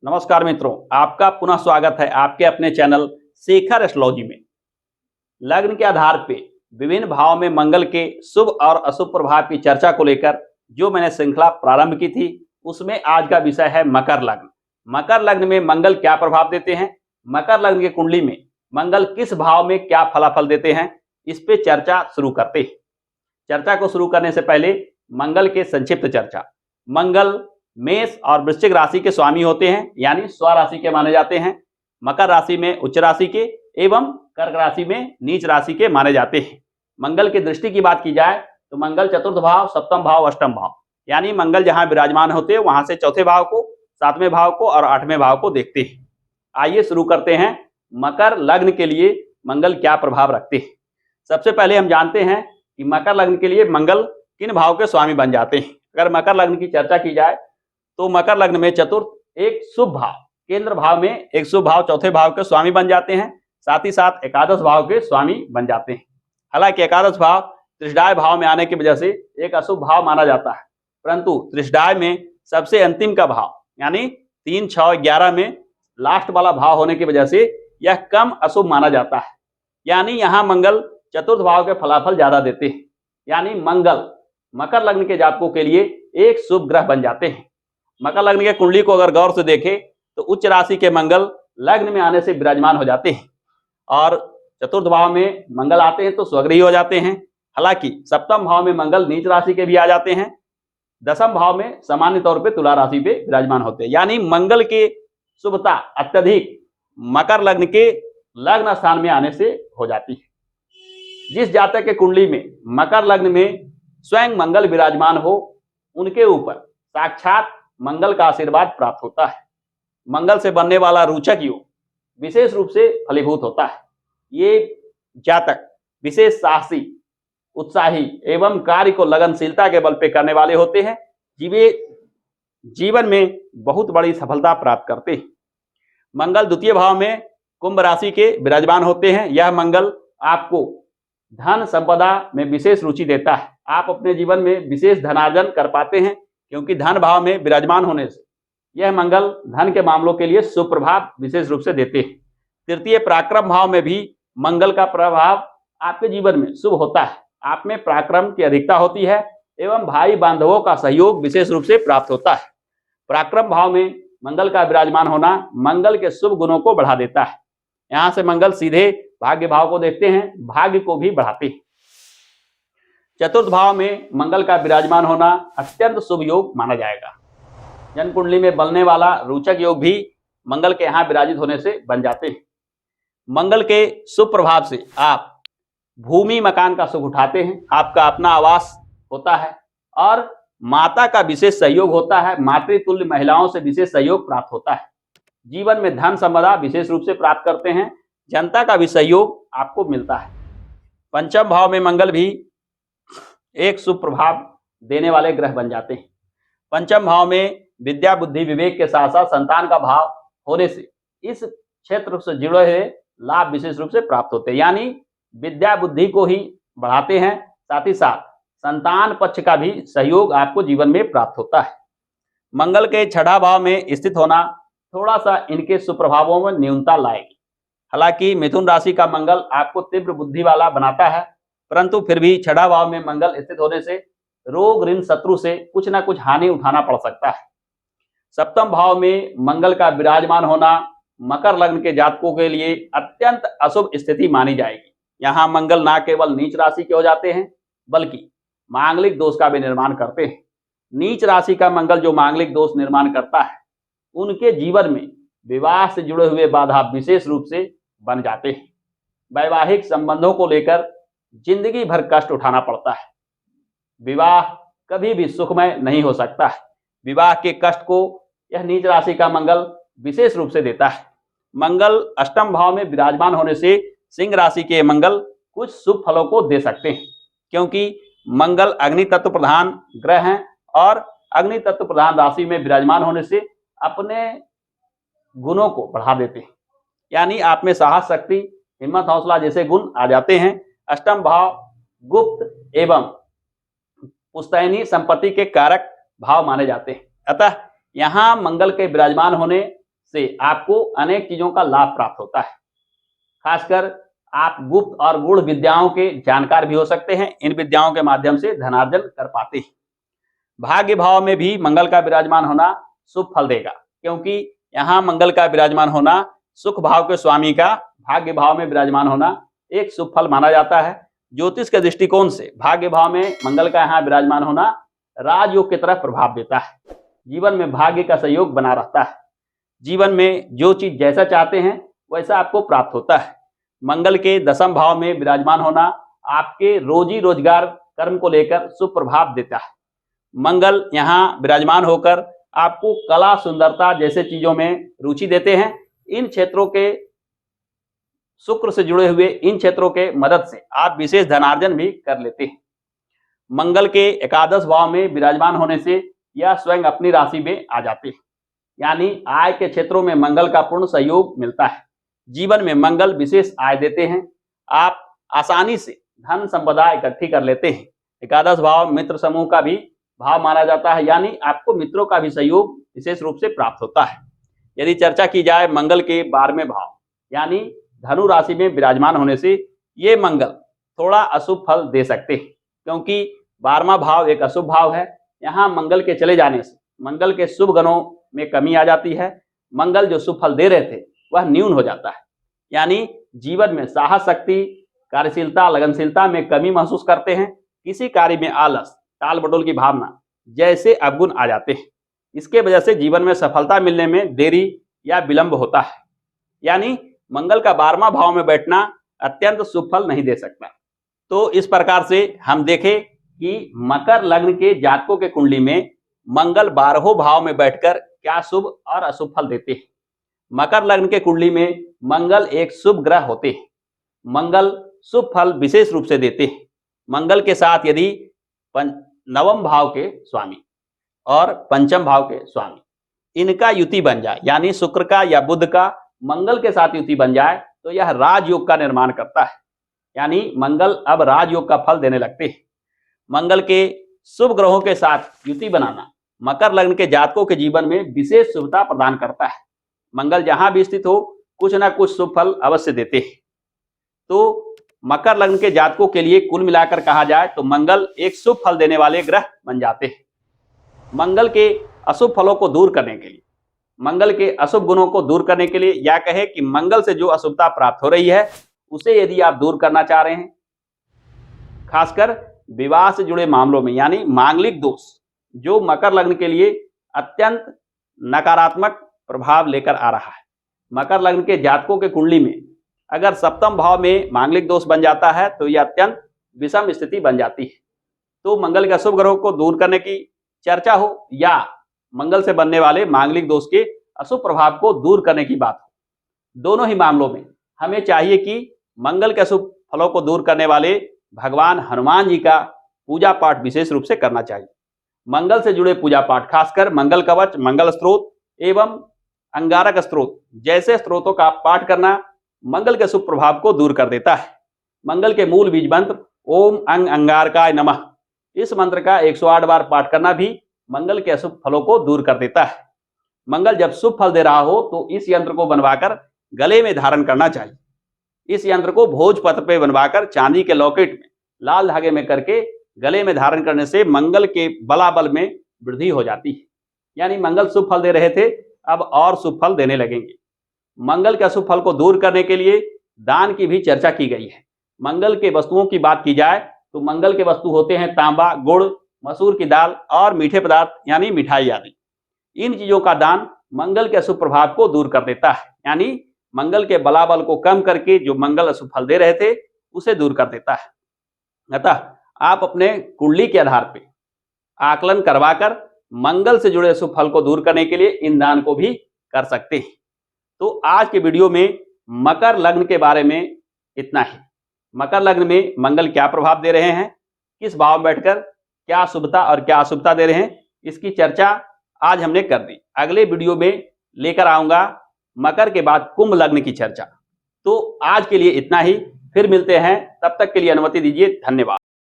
नमस्कार मित्रों, आपका पुनः स्वागत है आपके अपने चैनल शेखर एस्ट्रोलॉजी में। लग्न के आधार पे विभिन्न भाव में मंगल के शुभ और अशुभ प्रभाव की चर्चा को लेकर जो मैंने श्रृंखला प्रारंभ की थी, उसमें आज का विषय है मकर लग्न। मकर लग्न में मंगल क्या प्रभाव देते हैं, मकर लग्न की कुंडली में मंगल किस भाव में क्या फलाफल देते हैं, इस पे चर्चा शुरू करते हैं। चर्चा को शुरू करने से पहले मंगल के संक्षिप्त चर्चा। मंगल मेष और वृश्चिक राशि के स्वामी होते हैं, यानी स्वराशि के माने जाते हैं। मकर राशि में उच्च राशि के एवं कर्क राशि में नीच राशि के माने जाते हैं। मंगल की दृष्टि की बात की जाए तो मंगल चतुर्थ भाव, सप्तम भाव, अष्टम भाव, यानी मंगल जहां विराजमान होते हैं वहां से चौथे भाव को, सातवें भाव को और आठवें भाव को देखते हैं। आइए शुरू करते हैं मकर लग्न के लिए मंगल क्या प्रभाव रखते हैं। सबसे पहले हम जानते हैं कि मकर लग्न के लिए मंगल किन भाव के स्वामी बन जाते हैं। अगर मकर लग्न की चर्चा की जाए तो मकर लग्न में चतुर्थ एक शुभ भाव, केंद्र भाव में एक शुभ भाव चौथे भाव के स्वामी बन जाते हैं, साथ ही साथ एकादश भाव के स्वामी बन जाते हैं। हालांकि एकादश भाव त्रिशदाय भाव में आने की वजह से एक अशुभ भाव माना जाता है, परंतु त्रिशदाय में सबसे अंतिम का भाव यानी 3, 6, 11 में लास्ट वाला भाव होने की वजह से यह कम अशुभ माना जाता है। यानी यहाँ मंगल चतुर्थ भाव के फलाफल ज्यादा देते हैं, यानी मंगल मकर लग्न के जातकों के लिए एक शुभ ग्रह बन जाते हैं। मकर लग्न के कुंडली को अगर गौर से देखें तो उच्च राशि के मंगल लग्न में आने से विराजमान हो जाते हैं और चतुर्थ भाव में मंगल आते हैं तो स्वगृही हो जाते हैं। हालांकि सप्तम भाव में मंगल नीच राशि के भी आ जाते हैं, दसम भाव में सामान्य तौर पे तुला राशि पे विराजमान होते हैं। यानी मंगल के शुभता अत्यधिक मकर लग्न के लग्न स्थान में आने से हो जाती है। जिस जातक के कुंडली में मकर लग्न में स्वयं मंगल विराजमान हो, उनके ऊपर साक्षात मंगल का आशीर्वाद प्राप्त होता है। मंगल से बनने वाला रोचक योग विशेष रूप से फलीभूत होता है। ये जातक विशेष साहसी, उत्साही एवं कार्य को लगनशीलता के बल पे करने वाले होते हैं। जीवन में बहुत बड़ी सफलता प्राप्त करते हैं। मंगल द्वितीय भाव में कुंभ राशि के विराजमान होते हैं। यह मंगल आपको धन संपदा में विशेष रुचि देता है। आप अपने जीवन में विशेष धनार्जन कर पाते हैं, क्योंकि धन भाव में विराजमान होने से यह मंगल धन के मामलों के लिए शुभ प्रभाव विशेष रूप से देते हैं। तृतीय पराक्रम भाव में भी मंगल का प्रभाव आपके जीवन में शुभ होता है। आप में पराक्रम की अधिकता होती है एवं भाई बांधवों का सहयोग विशेष रूप से प्राप्त होता है। पराक्रम भाव में मंगल का विराजमान होना मंगल के शुभ गुणों को बढ़ा देता है। यहाँ से मंगल सीधे भाग्य भाव को देखते हैं, भाग्य को भी बढ़ाते हैं। चतुर्थ भाव में मंगल का विराजमान होना अत्यंत शुभ योग माना जाएगा। जन्म कुंडली में बनने वाला रोचक योग भी मंगल के यहाँ विराजित होने से बन जाते हैं। मंगल के शुभ प्रभाव से आप भूमि मकान का सुख उठाते हैं, आपका अपना आवास होता है और माता का विशेष सहयोग होता है। मातृतुल्य महिलाओं से विशेष सहयोग प्राप्त होता है। जीवन में धन संपदा विशेष रूप से प्राप्त करते हैं। जनता का भी सहयोग आपको मिलता है। पंचम भाव में मंगल भी एक शुभ प्रभाव देने वाले ग्रह बन जाते हैं। पंचम भाव में विद्या बुद्धि विवेक के साथ साथ संतान का भाव होने से इस क्षेत्र से जुड़े हुए लाभ विशेष रूप से प्राप्त होते हैं। यानी विद्या बुद्धि को ही बढ़ाते हैं, साथ ही साथ संतान पक्ष का भी सहयोग आपको जीवन में प्राप्त होता है। मंगल के छठा भाव में स्थित होना थोड़ा सा इनके सुप्रभावों में न्यूनता लाएगी। हालांकि मिथुन राशि का मंगल आपको तीव्र बुद्धि वाला बनाता है, परंतु फिर भी छठा भाव में मंगल स्थित होने से रोग ऋण शत्रु से कुछ ना कुछ हानि उठाना पड़ सकता है। सप्तम भाव में मंगल का विराजमान होना मकर लग्न के जातकों के लिए अत्यंत अशुभ स्थिति मानी जाएगी। यहाँ मंगल ना केवल नीच राशि के हो जाते हैं, बल्कि मांगलिक दोष का भी निर्माण करते हैं। नीच राशि का मंगल जो मांगलिक दोष निर्माण करता है, उनके जीवन में विवाह से जुड़े हुए बाधा विशेष रूप से बन जाते हैं। वैवाहिक संबंधों को लेकर जिंदगी भर कष्ट उठाना पड़ता है। विवाह कभी भी सुखमय नहीं हो सकता है। विवाह के कष्ट को यह नीच राशि का मंगल विशेष रूप से देता है। मंगल अष्टम भाव में विराजमान होने से सिंह राशि के मंगल कुछ शुभ फलों को दे सकते हैं, क्योंकि मंगल अग्नि तत्व प्रधान ग्रह हैं और अग्नि तत्व प्रधान राशि में विराजमान होने से अपने गुणों को बढ़ा देते हैं। यानी आप में साहस, शक्ति, हिम्मत, हौसला जैसे गुण आ जाते हैं। अष्टम भाव गुप्त एवं पुश्तैनी संपत्ति के कारक भाव माने जाते हैं। अतः यहाँ मंगल के विराजमान होने से आपको अनेक चीजों का लाभ प्राप्त होता है। खासकर आप गुप्त और गूढ़ विद्याओं के जानकार भी हो सकते हैं। इन विद्याओं के माध्यम से धनार्जन कर पाते हैं। भाग्य भाव में भी मंगल का विराजमान होना शुभ फल देगा, क्योंकि यहाँ मंगल का विराजमान होना सुख भाव के स्वामी का भाग्य भाव में विराजमान होना एक शुभ फल माना जाता है। ज्योतिष के दृष्टिकोण से भाग्य भाव में मंगल का यहाँ विराजमान होना राजयोग की तरफ प्रभाव देता है। जीवन में भाग्य का सहयोग बना रहता है। जीवन में जो चीज जैसा चाहते हैं वैसा आपको प्राप्त होता है। मंगल के दशम भाव में विराजमान होना आपके रोजी रोजगार कर्म को लेकर शुभ प्रभाव देता है। मंगल यहाँ विराजमान होकर आपको कला सुंदरता जैसे चीजों में रुचि देते हैं। इन क्षेत्रों के शुक्र से जुड़े हुए इन क्षेत्रों के मदद से आप विशेष धनार्जन भी कर लेते हैं। मंगल के एकादश भाव में विराजमान होने से यह स्वयं अपनी राशि में आ जाते हैं, यानी आय के क्षेत्रों में मंगल का पूर्ण सहयोग मिलता है। जीवन में मंगल विशेष आय देते हैं। आप आसानी से धन संपदा इकट्ठी कर लेते हैं। एकादश भाव मित्र समूह का भी भाव माना जाता है, यानी आपको मित्रों का भी सहयोग विशेष रूप से प्राप्त होता है। यदि चर्चा की जाए मंगल के 12वें भाव यानी धनु राशि में विराजमान होने से ये मंगल थोड़ा अशुभ फल दे सकते हैं, क्योंकि 12वां भाव एक अशुभ भाव है। यहाँ मंगल के चले जाने से मंगल के शुभ गुणों में कमी आ जाती है। मंगल जो शुभ फल दे रहे थे वह न्यून हो जाता है, यानी जीवन में साहस शक्ति, कार्यशीलता, लगनशीलता में कमी महसूस करते हैं। किसी कार्य में आलस, टाल मटोल की भावना जैसे अवगुण आ जाते हैं। इसके वजह से जीवन में सफलता मिलने में देरी या विलंब होता है। यानी मंगल का 12वां भाव में बैठना अत्यंत शुभ फल नहीं दे सकता। तो इस प्रकार से हम देखें कि मकर लग्न के जातकों के कुंडली में मंगल 12वें भाव में बैठकर क्या शुभ और अशुभ फल देते हैं। मकर लग्न के कुंडली में मंगल एक शुभ ग्रह होते हैं। मंगल शुभ फल विशेष रूप से देते हैं। मंगल के साथ यदि 9वें भाव के स्वामी और 5वें भाव के स्वामी इनका युति बन जाए, यानी शुक्र का या बुध का मंगल के साथ युति बन जाए, तो यह राजयोग का निर्माण करता है। यानी मंगल अब राजयोग का फल देने लगते हैं। मंगल के शुभ ग्रहों के साथ युति बनाना मकर लग्न के जातकों के जीवन में विशेष शुभता प्रदान करता है। मंगल जहां भी स्थित हो कुछ ना कुछ शुभ फल अवश्य देते हैं। तो मकर लग्न के जातकों के लिए कुल मिलाकर कहा जाए तो मंगल एक शुभ फल देने वाले ग्रह बन जाते हैं। मंगल के अशुभ फलों को दूर करने के लिए, मंगल के अशुभ गुणों को दूर करने के लिए, या कहे कि मंगल से जो अशुभता प्राप्त हो रही है उसे यदि आप दूर करना चाह रहे हैं, खासकर विवाह से जुड़े मामलों में, यानी मांगलिक दोष जो मकर लग्न के लिए अत्यंत नकारात्मक प्रभाव लेकर आ रहा है। मकर लग्न के जातकों के कुंडली में अगर 7वें भाव में मांगलिक दोष बन जाता है तो यह अत्यंत विषम स्थिति बन जाती है। तो मंगल के अशुभ ग्रहों को दूर करने की चर्चा हो या मंगल से बनने वाले मांगलिक दोष के अशुभ प्रभाव को दूर करने की बात हो, दोनों ही मामलों में हमें चाहिए कि मंगल के अशुभ फलों को दूर करने वाले भगवान हनुमान जी का पूजा पाठ विशेष रूप से करना चाहिए। मंगल से जुड़े पूजा पाठ, खासकर मंगल कवच, मंगल स्त्रोत एवं अंगारक स्त्रोत जैसे स्त्रोतों का पाठ करना मंगल के शुभ प्रभाव को दूर कर देता है। मंगल के मूल बीज मंत्र ओम अंग अंगारकाय नमः, इस मंत्र का 108 बार पाठ करना भी मंगल के अशुभ फलों को दूर कर देता है। मंगल जब शुभ फल दे रहा हो तो इस यंत्र को बनवाकर गले में धारण करना चाहिए। इस यंत्र को भोजपत्र पे बनवाकर चांदी के लॉकेट में लाल धागे में करके गले में धारण करने से मंगल के बलाबल में वृद्धि हो जाती है। यानी मंगल शुभ फल दे रहे थे, अब और शुभ फल देने लगेंगे। मंगल के अशुभ फल को दूर करने के लिए दान की भी चर्चा की गई है। मंगल के वस्तुओं की बात की जाए तो मंगल के वस्तु होते हैं तांबा, गुड़, मसूर की दाल और मीठे पदार्थ यानी मिठाई आदि। इन चीजों का दान मंगल के अशुभ प्रभाव को दूर कर देता है, यानी मंगल के बलाबल को कम करके जो मंगल अशुभ फल दे रहे थे उसे दूर कर देता है। अतः आप अपने कुंडली के आधार पर आकलन करवाकर मंगल से जुड़े अशुभ फल को दूर करने के लिए इन दान को भी कर सकते हैं। तो आज के वीडियो में मकर लग्न के बारे में इतना ही। मकर लग्न में मंगल क्या प्रभाव दे रहे हैं, किस भाव में बैठकर क्या शुभता और क्या अशुभता दे रहे हैं, इसकी चर्चा आज हमने कर दी। अगले वीडियो में लेकर आऊंगा मकर के बाद कुंभ लग्न की चर्चा। तो आज के लिए इतना ही, फिर मिलते हैं, तब तक के लिए अनुमति दीजिए। धन्यवाद।